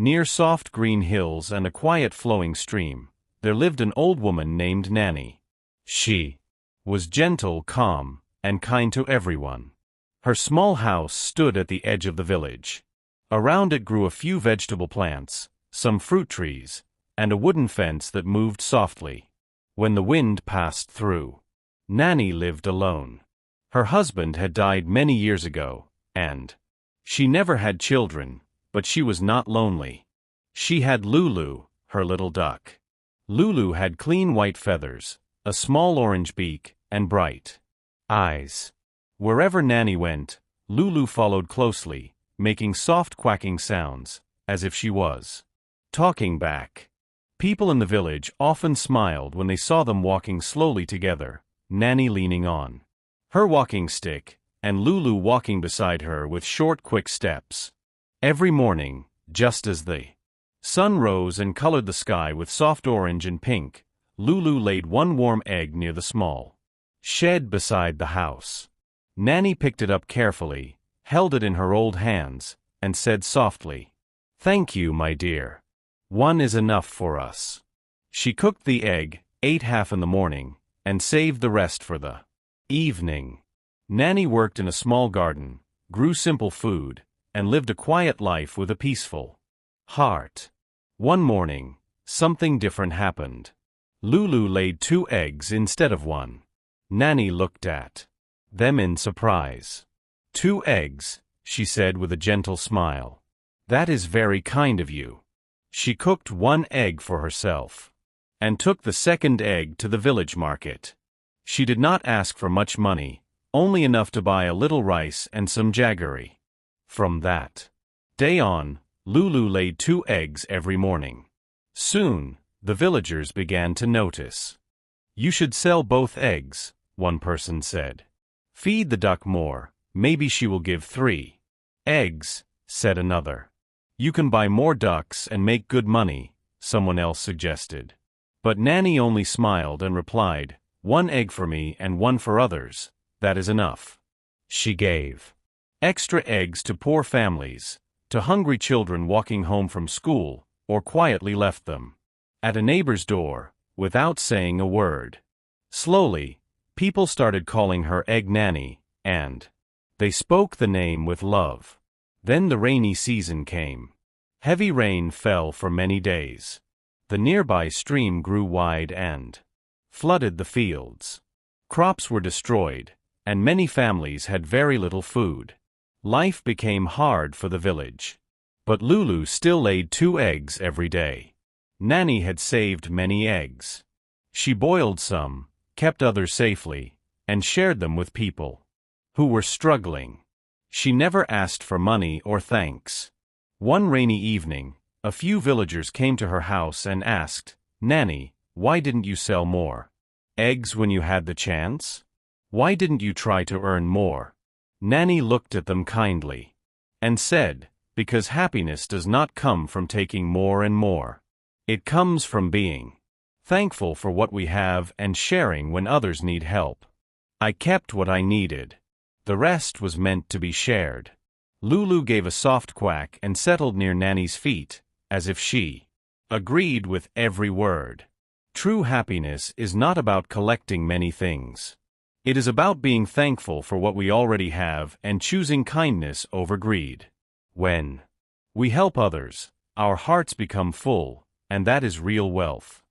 Near soft green hills and a quiet flowing stream, there lived an old woman named Nani. She was gentle, calm, and kind to everyone. Her small house stood at the edge of the village. Around it grew a few vegetable plants, some fruit trees, and a wooden fence that moved softly when the wind passed through. Nani lived alone. Her husband had died many years ago, and she never had children, but she was not lonely. She had Lulu, her little duck. Lulu had clean white feathers, a small orange beak, and bright eyes. Wherever Nani went, Lulu followed closely, making soft quacking sounds, as if she was talking back. People in the village often smiled when they saw them walking slowly together, Nani leaning on her walking stick, and Lulu walking beside her with short, quick steps. Every morning, just as the sun rose and colored the sky with soft orange and pink, Lulu laid one warm egg near the small shed beside the house. Nani picked it up carefully, held it in her old hands, and said softly, "Thank you, my dear. One is enough for us." She cooked the egg, ate half in the morning, and saved the rest for the evening. Nani worked in a small garden, grew simple food, and lived a quiet life with a peaceful heart. One morning, something different happened. Lulu laid 2 eggs instead of 1. Nani looked at them in surprise. "2 eggs," she said with a gentle smile. "That is very kind of you." She cooked 1 egg for herself and took the second egg to the village market. She did not ask for much money, only enough to buy a little rice and some jaggery. From that day on, Lulu laid 2 eggs every morning. Soon, the villagers began to notice. "You should sell both eggs," one person said. "Feed the duck more, maybe she will give 3 eggs," said another. "You can buy more ducks and make good money," someone else suggested. But Nani only smiled and replied, "1 egg for me and 1 for others, that is enough." She gave extra eggs to poor families, to hungry children walking home from school, or quietly left them at a neighbor's door, without saying a word. Slowly, people started calling her Egg Nanny, and they spoke the name with love. Then the rainy season came. Heavy rain fell for many days. The nearby stream grew wide and flooded the fields. Crops were destroyed, and many families had very little food. Life became hard for the village. But Lulu still laid 2 eggs every day. Nani had saved many eggs. She boiled some, kept others safely, and shared them with people who were struggling. She never asked for money or thanks. One rainy evening, a few villagers came to her house and asked, "Nani, why didn't you sell more eggs when you had the chance? Why didn't you try to earn more?" Nani looked at them kindly and said, "Because happiness does not come from taking more and more. It comes from being thankful for what we have and sharing when others need help. I kept what I needed. The rest was meant to be shared." Lulu gave a soft quack and settled near Nani's feet, as if she agreed with every word. True happiness is not about collecting many things. It is about being thankful for what we already have and choosing kindness over greed. When we help others, our hearts become full, and that is real wealth.